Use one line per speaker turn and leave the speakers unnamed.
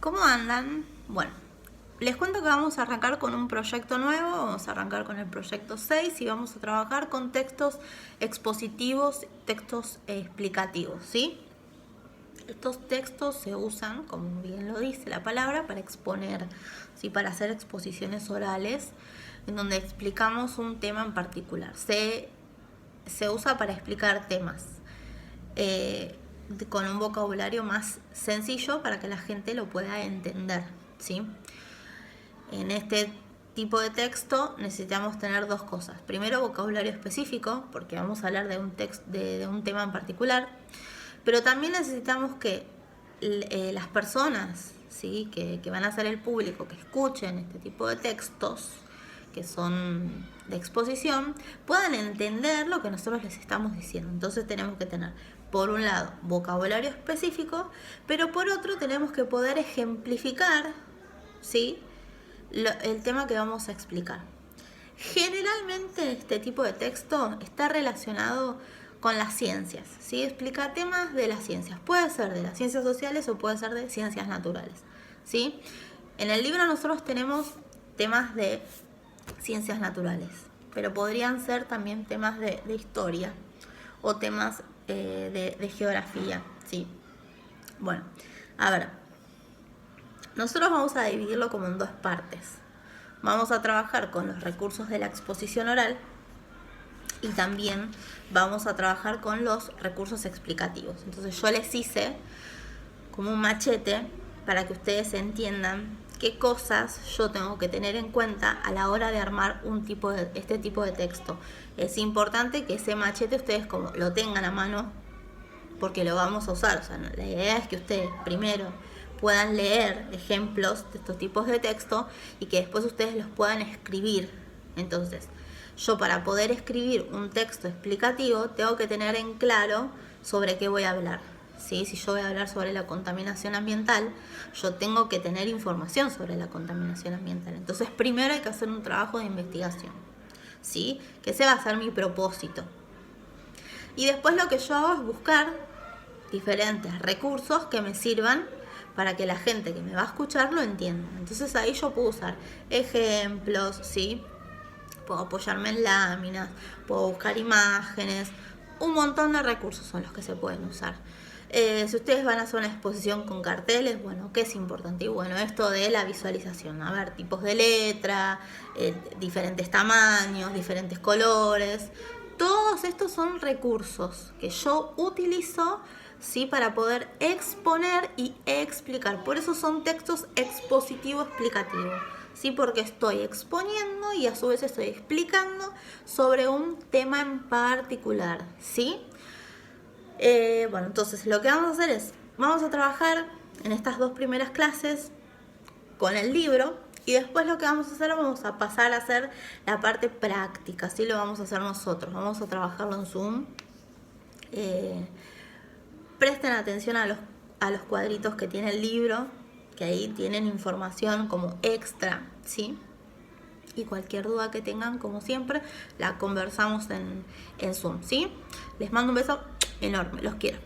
¿Cómo andan? Bueno, les cuento que vamos a arrancar con un proyecto nuevo, vamos a arrancar con el proyecto 6 y vamos a trabajar con textos expositivos, textos explicativos, ¿sí? Estos textos se usan, como bien lo dice la palabra, para exponer, ¿sí? Para hacer exposiciones orales en donde explicamos un tema en particular. Se usa para explicar temas con un vocabulario más sencillo para que la gente lo pueda entender, ¿sí? En este tipo de texto necesitamos tener dos cosas. Primero, vocabulario específico, porque vamos a hablar de un tema en particular, pero también necesitamos que las personas, ¿sí? que van a ser el público, que escuchen este tipo de textos, que son de exposición, puedan entender lo que nosotros les estamos diciendo. Entonces tenemos que tener, por un lado, vocabulario específico, pero por otro tenemos que poder ejemplificar, ¿sí? el tema que vamos a explicar. Generalmente este tipo de texto está relacionado con las ciencias, ¿sí? Explica temas de las ciencias. Puede ser de las ciencias sociales o puede ser de ciencias naturales, ¿sí? En el libro nosotros tenemos temas de ciencias naturales, pero podrían ser también temas de historia o temas de geografía, ¿sí? Bueno, a ver, nosotros vamos a dividirlo como en dos partes. Vamos a trabajar con los recursos de la exposición oral y también vamos a trabajar con los recursos explicativos. Entonces yo les hice como un machete para que ustedes entiendan qué cosas yo tengo que tener en cuenta a la hora de armar este tipo de texto. Es importante que ese machete ustedes como lo tengan a mano porque lo vamos a usar. O sea, la idea es que ustedes primero puedan leer ejemplos de estos tipos de texto y que después ustedes los puedan escribir. Entonces, yo para poder escribir un texto explicativo tengo que tener en claro sobre qué voy a hablar, ¿sí? Si yo voy a hablar sobre la contaminación ambiental, yo tengo que tener información sobre la contaminación ambiental. Entonces, primero hay que hacer un trabajo de investigación, ¿sí? Que ese va a ser mi propósito. Y después lo que yo hago es buscar diferentes recursos que me sirvan para que la gente que me va a escuchar lo entienda. Entonces ahí yo puedo usar ejemplos, ¿sí? Puedo apoyarme en láminas, puedo buscar imágenes, un montón de recursos son los que se pueden usar. Si ustedes van a hacer una exposición con carteles, bueno, ¿qué es importante? Y bueno, esto de la visualización, a ver, tipos de letra, diferentes tamaños, diferentes colores. Todos estos son recursos que yo utilizo, ¿sí? Para poder exponer y explicar. Por eso son textos expositivo-explicativos, ¿sí? Porque estoy exponiendo y a su vez estoy explicando sobre un tema en particular, ¿sí? Bueno, entonces lo que vamos a hacer es, vamos a trabajar en estas dos primeras clases con el libro y después lo que vamos a hacer, vamos a pasar a hacer la parte práctica, ¿sí? Lo vamos a hacer nosotros, vamos a trabajarlo en Zoom. Presten atención a los cuadritos que tiene el libro, que ahí tienen información como extra, ¿sí? Y cualquier duda que tengan, como siempre, la conversamos en Zoom, ¿sí? Les mando un beso enorme, los quiero.